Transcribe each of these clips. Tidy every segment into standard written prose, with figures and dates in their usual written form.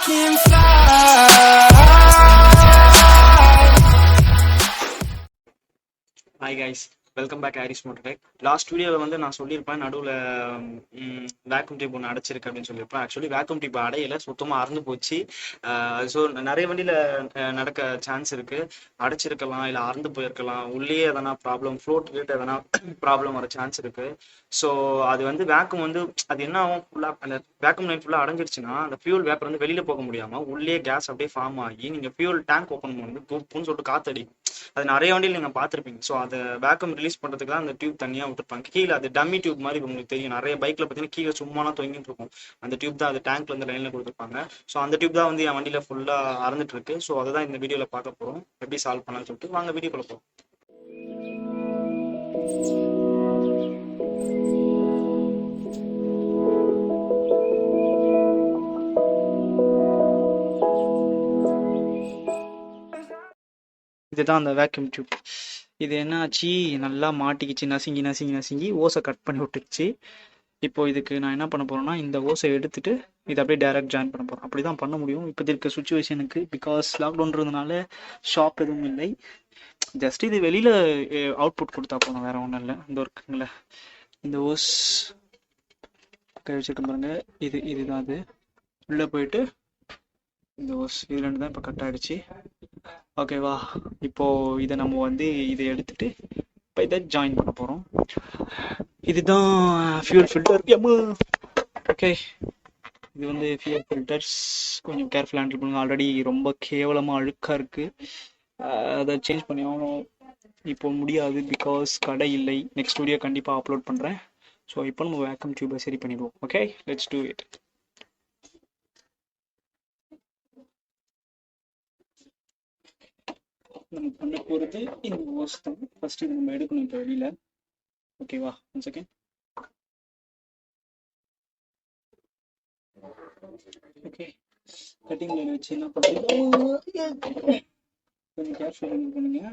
can fly. Hi guys, welcome back Iris Motortech. Last வீடியோவில் வந்து நான் சொல்லியிருப்பேன் நடுவில் வேக்யூம் டியூப் ஒன்று அடைச்சிருக்கு அப்படின்னு சொல்லியிருப்பேன். ஆக்சுவலி வேக்யூம் டியூப் அடையில சுத்தமாக அறந்து போச்சு. ஸோ நிறைய வண்டியில் நடக்க சான்ஸ் இருக்குது. அடைச்சிருக்கலாம், இல்லை அறந்து போயிருக்கலாம், உள்ளே எதனா ப்ராப்ளம், ஃப்ளோட் ரேட் எதனா ப்ராப்ளம் வர சான்ஸ் இருக்குது. ஸோ அது வந்து வேக்யூம் வந்து அது என்ன ஆகும், ஃபுல்லாக அந்த வேக்யூம் லைன் ஃபுல்லாக அடைஞ்சிருச்சுன்னா அந்த ஃபியூல் வேப்பர் வந்து வெளியில் போக முடியாமல் உள்ளே கேஸ் அப்படியே ஃபார்ம் ஆகி நீங்கள் ஃபியூல் டேங்க் ஓப்பன் பண்ணும்போது குப்புன்னு சொல்லிட்டு காற்றடி. அது நிறைய வண்டியில் நீங்கள் பார்த்துருப்பீங்க. ஸோ அதை வேக்கம் ரிலீஸ் பண்ணுறதுக்கு தான் அந்த டியூப் தனியாக விட்டுருப்பாங்க. கீழே அது டம்மி டியூப் மாதிரி உங்களுக்கு தெரியும். நிறைய பைக்கில் பார்த்தீங்கன்னா கீழே சும்மாலாம் தொங்கிட்டு இருக்கும். அந்த டியூப் தான் அது டேங்க்ல இருந்து லைனில் கொடுத்துருப்பாங்க. ஸோ அந்த டியூப் தான் வந்து என் வண்டியில் ஃபுல்லாக அறந்துட்டு இருக்கு. ஸோ அதை தான் இந்த வீடியோவில் பார்க்க போகிறோம், எப்படி சால்வ் பண்ணலாம்னு சொல்லிட்டு. வாங்க வீடியோக்குள்ள போகிறோம். இதுதான் அந்த வேக்யூம் டியூப். இது என்ன ஆச்சு, நல்லா மாட்டிக்கிச்சு, நசுங்கி நசுங்கி நசுங்கி ஓஸை கட் பண்ணி விட்டுருச்சு. இப்போ இதுக்கு நான் என்ன பண்ண போறேன்னா, இந்த ஓஸை எடுத்துட்டு இதை அப்படியே டைரக்ட் ஜாயின் பண்ண போறேன். அப்படிதான் பண்ண முடியும் இப்போ இருக்க சுச்சுவேஷனுக்கு. பிகாஸ் லாக்டவுன்றதுனால ஷாப் எதுவும் இல்லை. ஜஸ்ட் இது வெளியில அவுட்புட் கொடுத்தா போதும், வேற ஒன்றும் இல்லை. இந்த ஒர்க்குங்கள இந்த ஓஸ் கை வச்சிருக்க பாருங்க, இதுதான் அது. உள்ளே போயிட்டு இந்த ஓஸ் இது ரெண்டு தான் இப்போ கட் ஆயிடுச்சு. ஓகேவா, இப்போ இதை நம்ம வந்து இதை எடுத்துட்டு இப்போ இதை ஜாயின் பண்ண போகிறோம். இதுதான் ஃபியூல் ஃபில்டர். ஓகே, இது வந்து ஃபியூல் ஃபில்டர்ஸ் கொஞ்சம் கேர்ஃபுல்லாக ஹேண்டில் பண்ணுங்க. ஆல்ரெடி ரொம்ப கேவலமாக அழுக்காக இருக்குது. அதை சேஞ்ச் பண்ணி ஆகணும். இப்போ முடியாது, பிகாஸ் கடை இல்லை. நெக்ஸ்ட் வீடியோ கண்டிப்பாக அப்லோட் பண்ணுறேன். ஸோ இப்போ நம்ம வேக்கம் டியூபை சரி பண்ணிடுவோம். Okay, let's do it. நம்ம பண்ண போகிறது இந்த ஓஸ் தான். ஃபர்ஸ்ட் இது நம்ம எடுக்கணும் இப்போ வெளியில். ஓகேவா, one second. Okay, cutting line வச்சு என்ன பண்ணுறீங்க, கொஞ்சம் கேர்ஃபுல்லாக பண்ணுங்க.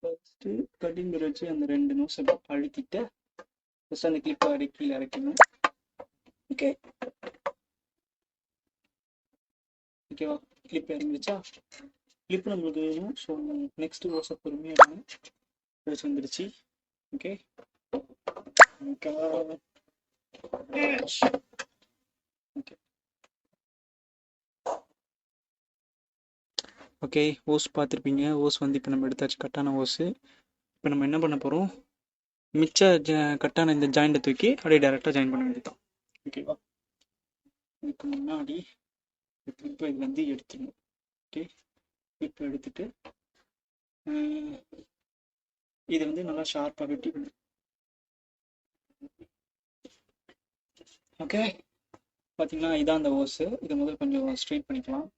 ஃபர்ஸ்ட்டு கட்டிங் லைன் வச்சு அந்த ரெண்டு நோஸ் அழுத்திட்டு ஃபர்ஸ்ட் அந்த கிளிப்பை கீழே இறக்கணும். ஓகே ஓகேவா, கிளிப் இறங்கிடுச்சா? கிளிப் நம்மளுக்கு வேணும். ஸோ நெக்ஸ்ட் ஓஸை பொறுமையாக ஓஸ் வந்துடுச்சு. ஓகே ஓகே, ஓஸ் பார்த்துருப்பீங்க. ஓஸ் வந்து இப்போ நம்ம எடுத்தாச்சு, கட்டான ஓஸு. இப்போ நம்ம என்ன பண்ண போகிறோம், மிச்ச கட்டான இந்த ஜாயிண்ட்டை தூக்கி அப்படியே டேரெக்டாக ஜாயின் பண்ண வேண்டியதான். ஓகேவா, இதுக்கு முன்னாடி இப்போ இது வந்து எடுத்துடணும். ஓகே, இப்போ எடுத்துட்டு இதை வந்து நல்லா ஷார்ப்பாக வெட்டிக்கணும். ஓகே, பார்த்தீங்கன்னா இதான் அந்த ஓஸு. இதை முதல் கொஞ்சம் ஸ்ட்ரெயிட் பண்ணிக்கலாம்.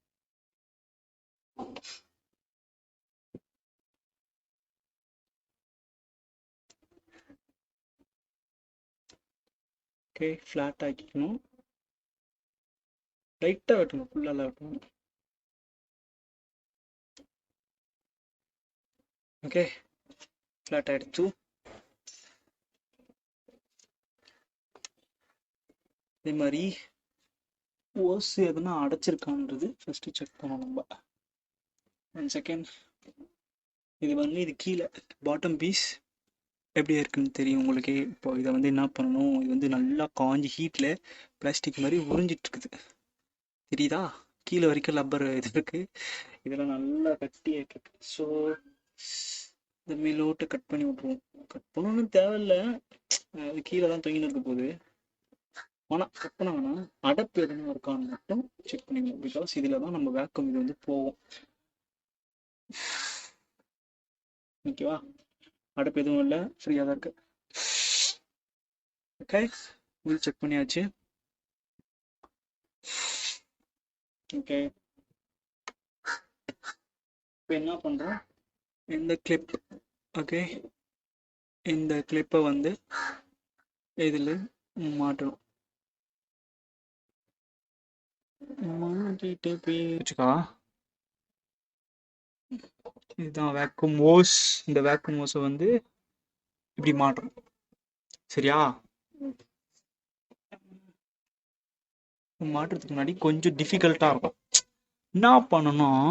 ஓகே, ஃப்ளாட் ஆக்கிக்கணும். லைட்டாக வெட்டணும், ஃபுல்லாக வெட்டணும். ஓகே, ஃப்ளாட் ஆகிடுச்சு. அதே மாதிரி ஓஸ் எதுனா அடைச்சிருக்கான்றது ஃபஸ்ட்டு செக் பண்ணணும் நம்ம. One second. இது வந்து இது கீழே பாட்டம் பீஸ் எப்படி இருக்குன்னு தெரியும் உங்களுக்கு. இப்போ இதை வந்து என்ன பண்ணணும், இது வந்து நல்லா காஞ்சி ஹீட்டில் பிளாஸ்டிக் மாதிரி உறிஞ்சிட்டு இருக்குது, தெரியுதா? கீழே வரைக்கும் லப்பர் இது இருக்குது. இதெல்லாம் நல்லா கட்டியாக இருக்கு. ஸோ இந்த மேலோட்டை கட் பண்ணி விட்ருவோம். கட் பண்ணணும்னு தேவையில்லை, அது கீழே தான் தொங்கின்னு இருக்க போகுது. ஆனால் கட் பண்ண வேணாம், அடப்பு எதுவும் இருக்கான்னு மட்டும் செக் பண்ணிக்கணும். பிகாஸ் இதில் தான் நம்ம வேக்கம் இது வந்து போவோம். ஓகேவா, அடப்பு எதுவும் இல்லை, ஃப்ரீயாக தான் இருக்கு. ஓகே, உள் செக் பண்ணியாச்சு. ஓகே, இப்போ என்ன பண்ணுறோம், இந்த கிளிப், ஓகே, இந்த கிளிப்பை வந்து இதில் மாட்டணும். மாட்டிட்டு போய் வச்சுக்கா. இதுதான் வேக்யூம் ஓஸ். இந்த வேக்யூம் ஓஸை வந்து இப்படி மாட்டணும், சரியா? மாட்டுறதுக்கு முன்னாடி கொஞ்சம் டிஃபிகல்ட்டாக இருக்கும். என்ன பண்ணணும்,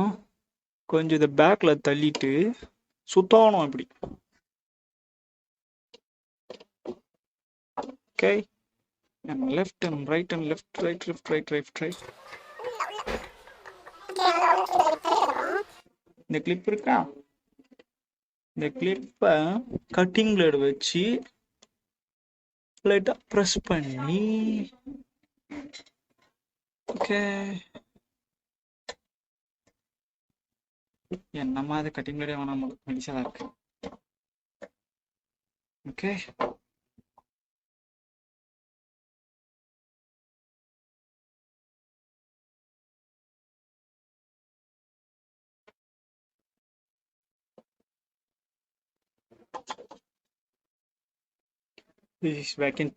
கொஞ்சம் இதை பேக்கில் தள்ளிட்டு சுத்தணும் இப்படி. Okay, and left and right and left, right, left, right, left, right. இந்த கிளிப் இருக்கா, இந்த கிளிப்பை கட்டிங் பிளேடு வச்சு லைட்டாக ப்ரெஸ் பண்ணி, ஓகே. என்னம்மா அது கட்டிங் பிளேடே வேணாம், மெடிசனாக இருக்கு. Okay, this is vacuum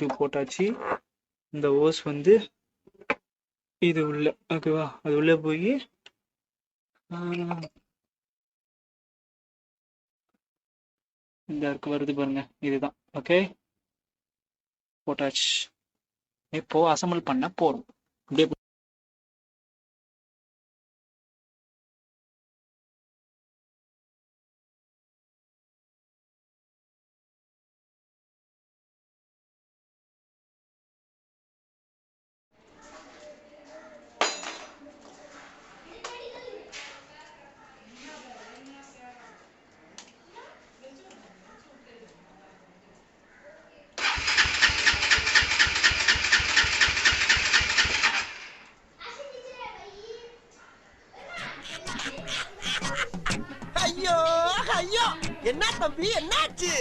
tube போட்டாச்சு. இந்த ஓஸ் வந்து இது உள்ள, ஓகேவா, அது உள்ள போய் இந்த இருக்கு வருது பாருங்க, இதுதான். ஓகே, போட்டாச்சு. இப்போ அசம்பிள் பண்ண போறோம். அப்படியே ஐயோ ஐயோ, என்ன தம்பி என்னாச்சு?